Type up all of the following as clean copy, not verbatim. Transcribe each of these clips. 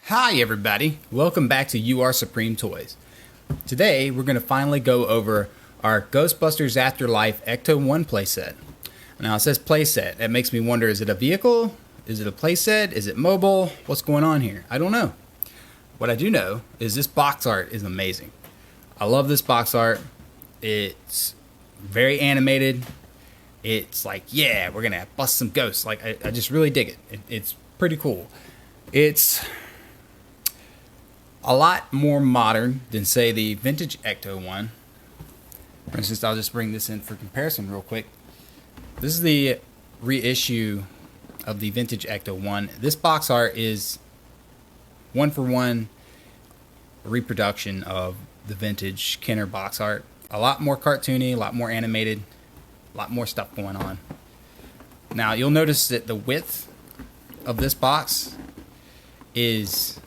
Hi everybody, welcome back to You Are Supreme Toys. Today we're going to finally go over our Ghostbusters Afterlife Ecto-1 playset. Now it says playset, that makes me wonder, is it a vehicle? Is it a playset? Is it mobile? What's going on here? I don't know. What I do know is this box art is amazing. I love this box art. It's very animated. It's like, yeah, we're going to bust some ghosts. Like, I just really dig it. It's pretty cool. It's a lot more modern than, say, the vintage Ecto-1. For instance, I'll just bring this in for comparison real quick. This is the reissue of the vintage Ecto-1. This box art is one-for-one reproduction of the vintage Kenner box art. A lot more cartoony, a lot more animated, a lot more stuff going on. Now, you'll notice that the width of this box is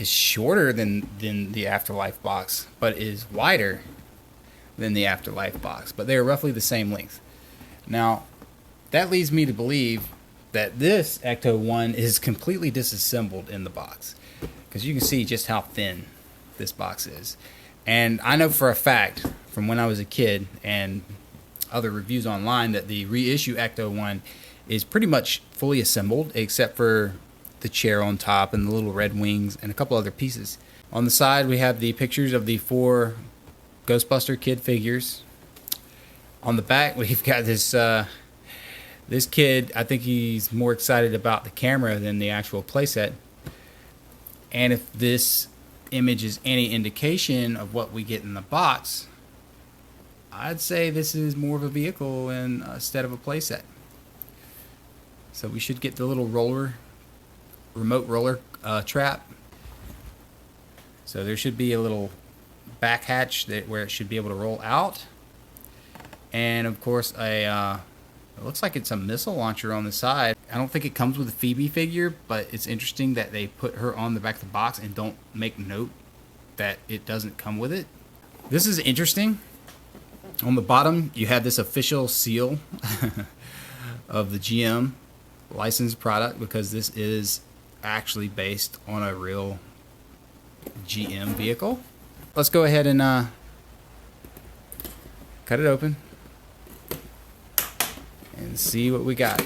shorter than the Afterlife box, but is wider than the Afterlife box. But they're roughly the same length. Now, that leads me to believe that this Ecto-1 is completely disassembled in the box, because you can see just how thin this box is. And I know for a fact from when I was a kid and other reviews online that the reissue Ecto-1 is pretty much fully assembled, except for the chair on top and the little red wings and a couple other pieces. On the side we have the pictures of the 4 Ghostbuster kid figures. On the back we've got this this kid. I think he's more excited about the camera than the actual playset. And if this image is any indication of what we get in the box, I'd say this is more of a vehicle instead of a playset. So we should get the little remote roller trap. So there should be a little back hatch where it should be able to roll out. And of course it looks like it's a missile launcher on the side. I don't think it comes with a Phoebe figure, but it's interesting that they put her on the back of the box and don't make note that it doesn't come with it. This is interesting. On the bottom you have this official seal of the GM licensed product, because this is actually based on a real GM vehicle. Let's go ahead and cut it open and see what we got.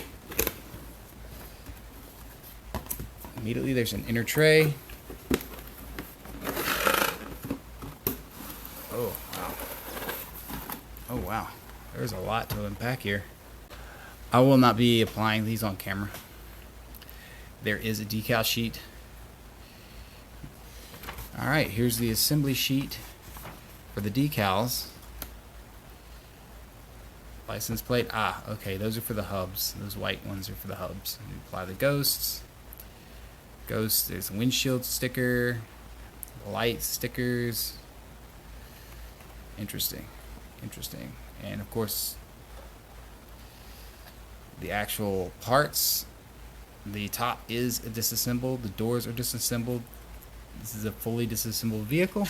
Immediately there's an inner tray. Oh wow. Oh wow. There's a lot to unpack here. I will not be applying these on camera. There is a decal sheet. Alright, here's the assembly sheet for the decals. License plate. Ah, okay, those are for the hubs. Those white ones are for the hubs. You apply the ghosts. Ghosts, there's a windshield sticker, light stickers. Interesting. Interesting. And of course, the actual parts. The top is disassembled. The doors are disassembled. This is a fully disassembled vehicle.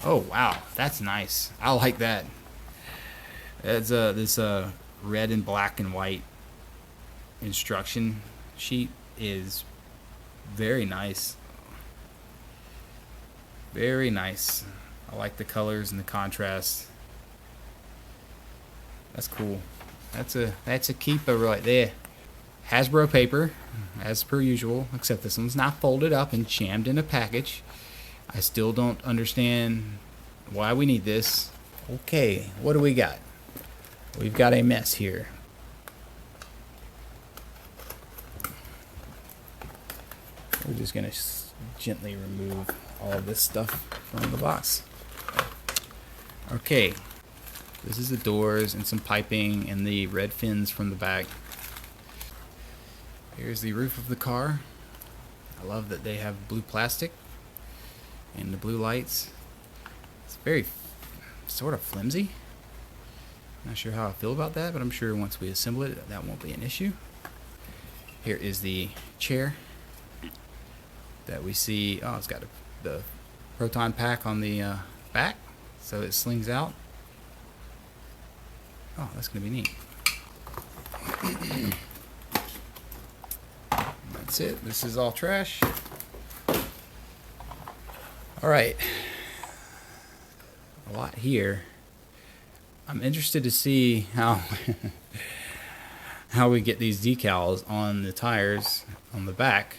Oh wow, that's nice. I like that. It's this red and black and white instruction sheet is very nice. Very nice. I like the colors and the contrast. That's cool. That's a keeper right there. Hasbro paper, as per usual, except this one's not folded up and jammed in a package. I still don't understand why we need this. Okay, what do we got? We've got a mess here. We're just going to gently remove all of this stuff from the box. Okay, this is the doors and some piping and the red fins from the back. Here's the roof of the car. I love that they have blue plastic and the blue lights. It's very sort of flimsy. Not sure how I feel about that, but I'm sure once we assemble it, that won't be an issue. Here is the chair that we see. Oh, it's got the proton pack on the back, so it slings out. Oh, that's going to be neat. That's it. This is all trash. Alright. A lot here. I'm interested to see how how we get these decals on the tires on the back.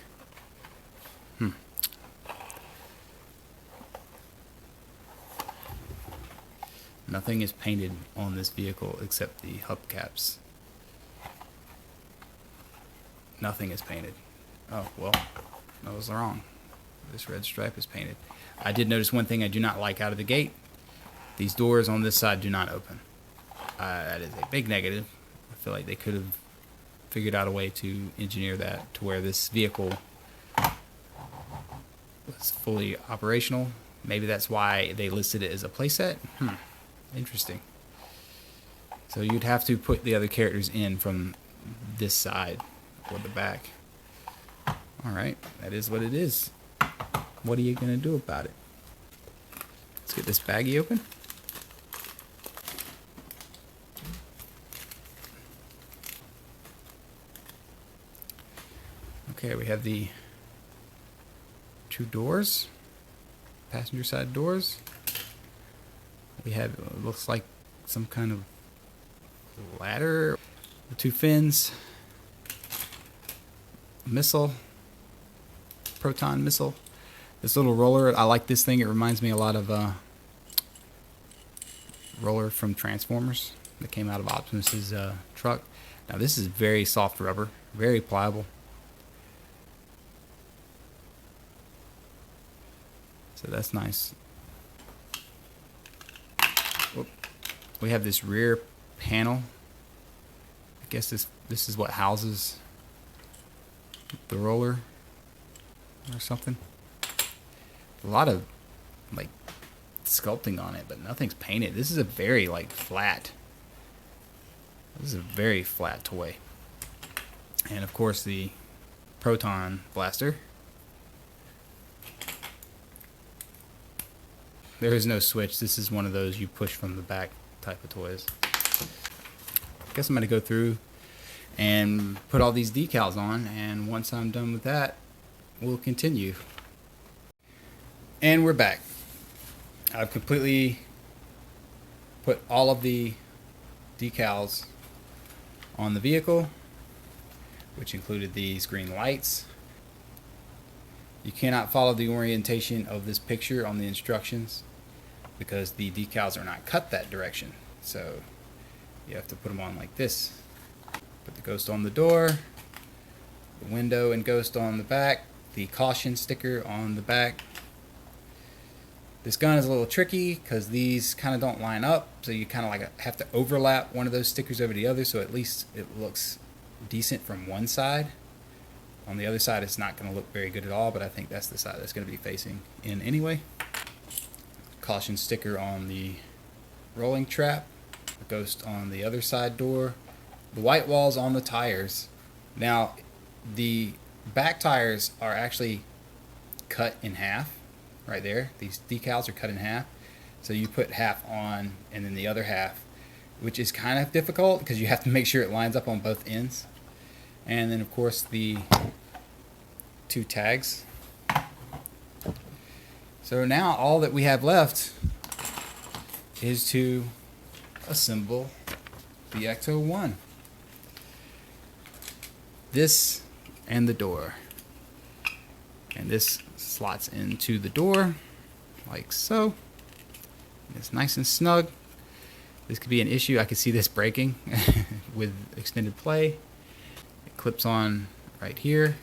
Nothing is painted on this vehicle except the hubcaps. Nothing is painted. Oh, well, I was wrong. This red stripe is painted. I did notice one thing I do not like out of the gate. These doors on this side do not open. That is a big negative. I feel like they could have figured out a way to engineer that to where this vehicle was fully operational. Maybe that's why they listed it as a playset. Interesting. So you'd have to put the other characters in from this side or the back. Alright, that is what it is. What are you going to do about it? Let's get this baggie open. Okay, we have the two doors, passenger side doors. We have, it looks like some kind of ladder, the two fins, missile, proton missile. This little roller, I like this thing. It reminds me a lot of roller from Transformers that came out of Optimus's truck. Now this is very soft rubber, very pliable. So that's nice. We have this rear panel. I guess this is what houses the roller or something. A lot of like sculpting on it, but nothing's painted. This is a very like flat. This is a very flat toy. And of course the proton blaster. There is no switch. This is one of those you push from the back type of toys. I guess I'm going to go through and put all these decals on, and once I'm done with that, we'll continue. And we're back. I've completely put all of the decals on the vehicle, which included these green lights. You cannot follow the orientation of this picture on the instructions because the decals are not cut that direction. So you have to put them on like this. Put the ghost on the door, the window and ghost on the back, the caution sticker on the back. This gun is a little tricky because these kind of don't line up, so you kind of like have to overlap one of those stickers over the other, so at least it looks decent from one side. On the other side it's not going to look very good at all, but I think that's the side that's going to be facing in anyway. Caution sticker on the rolling trap, the ghost on the other side door, the white walls on the tires. Now the back tires are actually cut in half right there. These decals are cut in half, so you put half on and then the other half, which is kind of difficult because you have to make sure it lines up on both ends. And then of course the two tags. So now all that we have left is to assemble the Ecto-1. This and the door. And this slots into the door like so. It's nice and snug. This could be an issue. I could see this breaking with extended play. It clips on right here.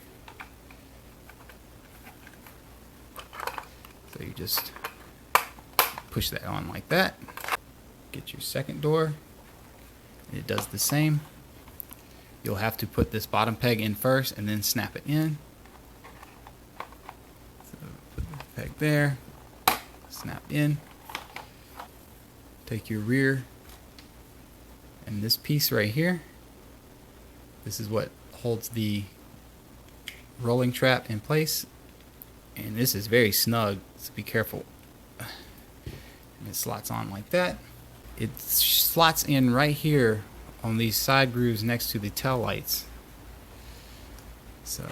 So you just push that on like that. Get your second door. It does the same. You'll have to put this bottom peg in first and then snap it in. So put the peg there, snap in. Take your rear and this piece right here. This is what holds the rolling trap in place. And this is very snug, so be careful. And it slots on like that. It slots in right here on these side grooves next to the tail lights. So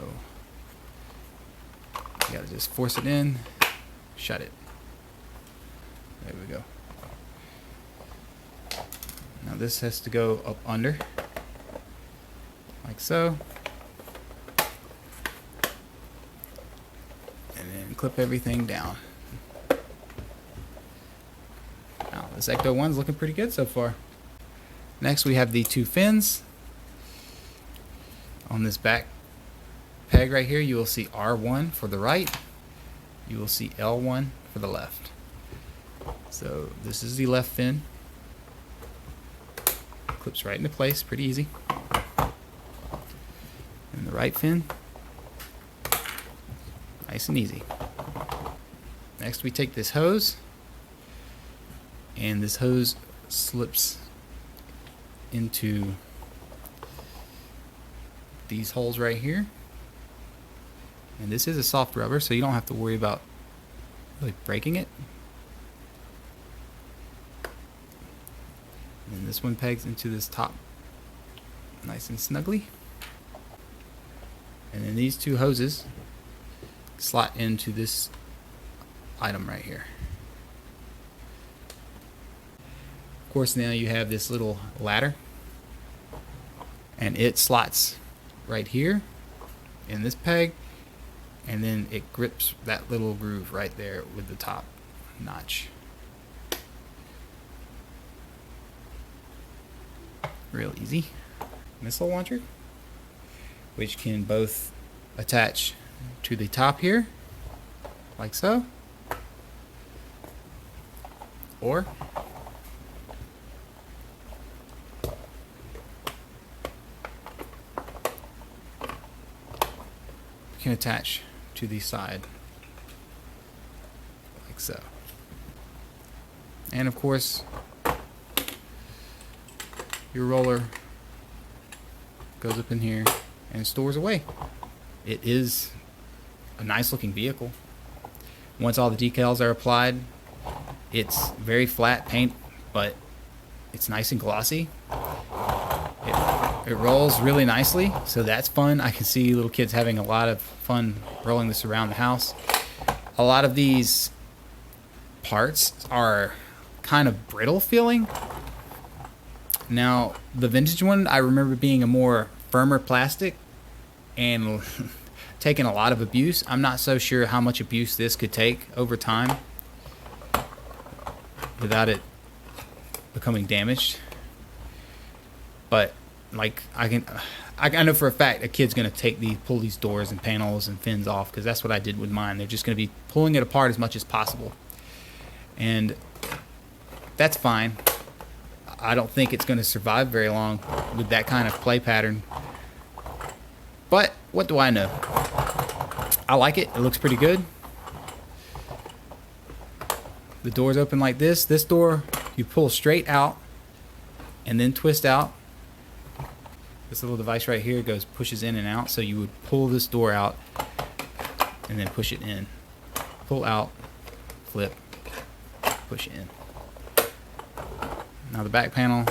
Gotta just force it in, shut it. There we go. Now this has to go up under, like so. And then clip everything down. Now this Ecto-1's looking pretty good so far. Next we have the two fins. On this back peg right here, you will see R1 for the right. You will see L1 for the left. So this is the left fin. Clips right into place, pretty easy. And the right fin, nice and easy. Next we take this hose, and this hose slips into these holes right here. And this is a soft rubber, so you don't have to worry about really breaking it. And this one pegs into this top nice and snugly. And then these two hoses slot into this item right here. Of course, now you have this little ladder, and it slots right here in this peg, and then it grips that little groove right there with the top notch. Real easy. Missile launcher, which can both attach to the top here, like so, or can attach to the side, like so. And of course, your roller goes up in here and stores away. It is a nice looking vehicle. Once all the decals are applied, it's very flat paint, but it's nice and glossy. It rolls really nicely, so that's fun. I can see little kids having a lot of fun rolling this around the house. A lot of these parts are kind of brittle feeling. Now, the vintage one, I remember being a more firmer plastic and taking a lot of abuse. I'm not so sure how much abuse this could take over time without it becoming damaged. But like I know for a fact a kid's gonna pull these doors and panels and fins off, because that's what I did with mine. They're just gonna be pulling it apart as much as possible, and that's fine. I don't think it's going to survive very long with that kind of play pattern. But what do I know? I like it. It looks pretty good. The door's open like this. This door you pull straight out and then twist out. This little device right here pushes in and out. So you would pull this door out and then push it in. Pull out, flip, push in. Now the back panel,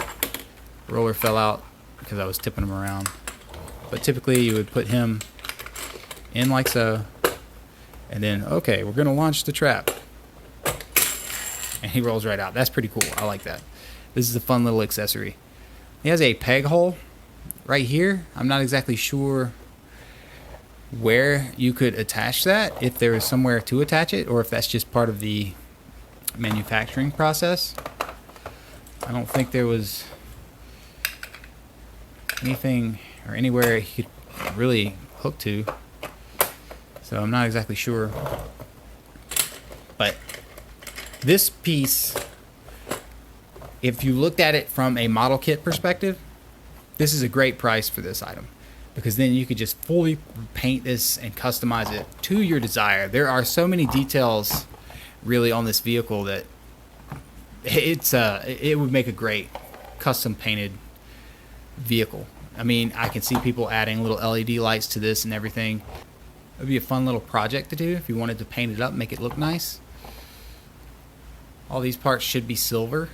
roller fell out because I was tipping him around. But typically you would put him in like so, and then, okay, we're going to launch the trap. And he rolls right out. That's pretty cool. I like that. This is a fun little accessory. He has a peg hole right here. I'm not exactly sure where you could attach that, if there is somewhere to attach it, or if that's just part of the manufacturing process. I don't think there was anything or anywhere he could really hook to, so I'm not exactly sure. But this piece, if you looked at it from a model kit perspective, this is a great price for this item, because then you could just fully paint this and customize it to your desire. There are so many details really on this vehicle that it would make a great custom painted vehicle. I mean, I can see people adding little LED lights to this and everything. It would be a fun little project to do if you wanted to paint it up, make it look nice. All these parts should be silver.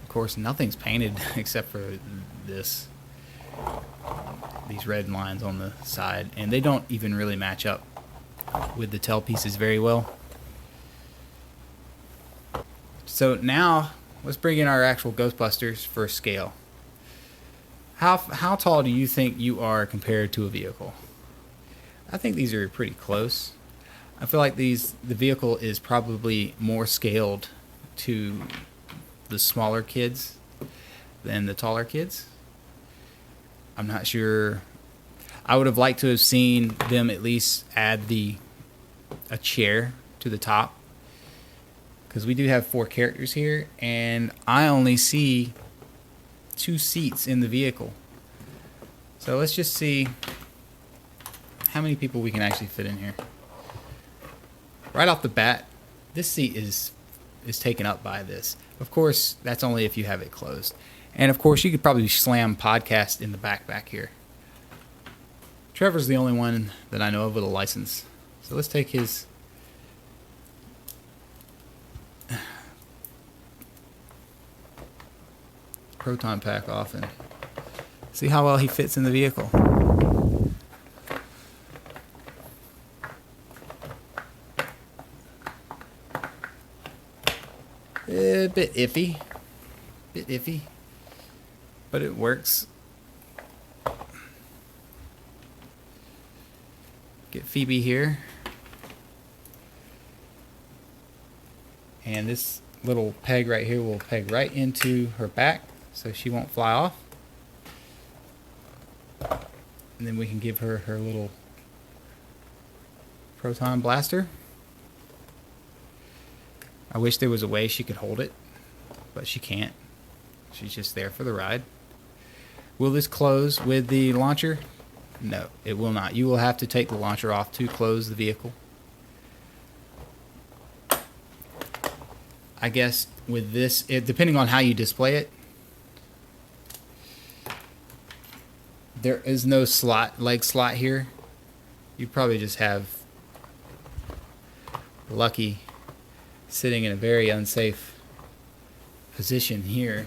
Of course, nothing's painted except for this. These red lines on the side, and they don't even really match up with the tail pieces very well. So now let's bring in our actual Ghostbusters for scale. How tall do you think you are compared to a vehicle? I think these are pretty close. I feel like the vehicle is probably more scaled to the smaller kids than the taller kids. I'm not sure. I would have liked to have seen them at least add a chair to the top, because we do have 4 characters here, and I only see 2 seats in the vehicle. So let's just see how many people we can actually fit in here. Right off the bat, this seat is taken up by this. Of course, that's only if you have it closed. And of course, you could probably slam podcast in the back here. Trevor's the only one that I know of with a license. So let's take his proton pack off and see how well he fits in the vehicle. A bit iffy, but it works. Get Phoebe here, and this little peg right here will peg right into her back so she won't fly off. And then we can give her her little proton blaster. I wish there was a way she could hold it, but she can't. She's just there for the ride. Will this close with the launcher? No, it will not. You will have to take the launcher off to close the vehicle. I guess with this, depending on how you display it, there is no leg slot here. You probably just have Lucky sitting in a very unsafe position here.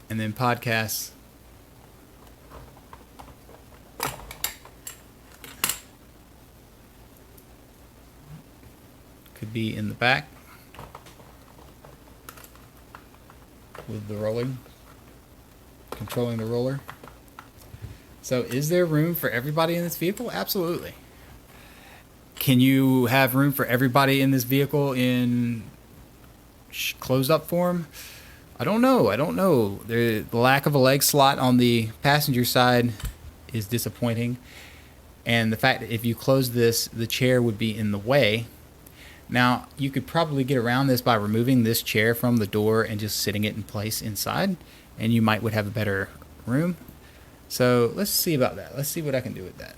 And then podcasts could be in the back with the rolling, controlling the roller. So is there room for everybody in this vehicle? Absolutely. Can you have room for everybody in this vehicle in closed up form? I don't know. The lack of a leg slot on the passenger side is disappointing. And the fact that if you close this, the chair would be in the way. Now, you could probably get around this by removing this chair from the door and just sitting it in place inside, and you would have a better room. So let's see about that. Let's see what I can do with that.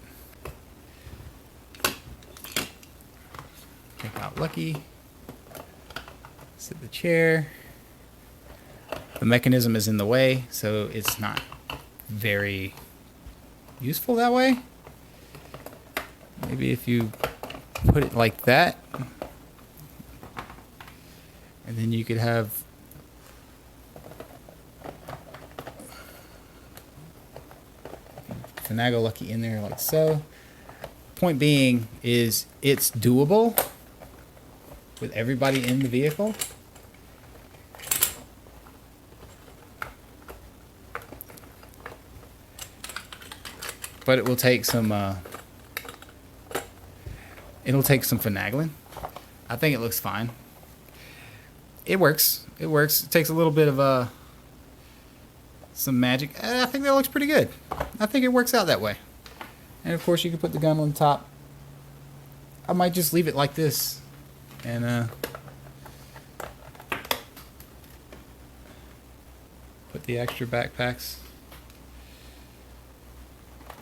Take out Lucky. Sit the chair. The mechanism is in the way, so it's not very useful that way. Maybe if you put it like that, and then you could have finagle Lucky in there like so. Point being is it's doable with everybody in the vehicle. But it will take some finagling. I think it looks fine. It works. It takes a little bit of some magic. I think that looks pretty good. I think it works out that way. And of course you can put the gun on top. I might just leave it like this and put the extra backpacks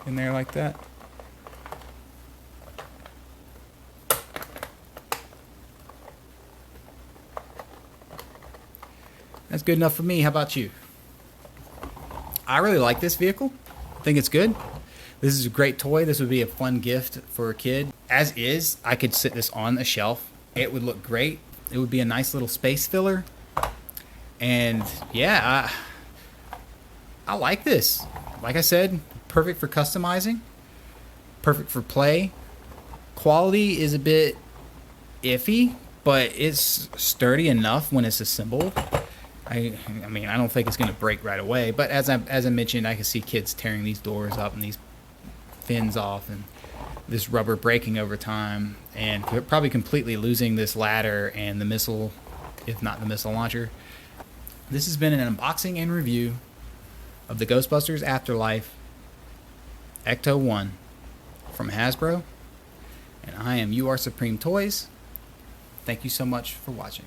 in there like that. That's good enough for me. How about you? I really like this vehicle. I think it's good. This is a great toy. This would be a fun gift for a kid. As is, I could sit this on a shelf. It would look great. It would be a nice little space filler. And yeah, I like this. Like I said, perfect for customizing. perfect for play. Quality is a bit iffy, but it's sturdy enough when it's assembled. I mean, I don't think it's going to break right away, but as I mentioned, I can see kids tearing these doors up and these fins off, and this rubber breaking over time, and probably completely losing this ladder and the missile, if not the missile launcher. This has been an unboxing and review of the Ghostbusters Afterlife Ecto-1 from Hasbro, and I am You Are Supreme Toys. Thank you so much for watching.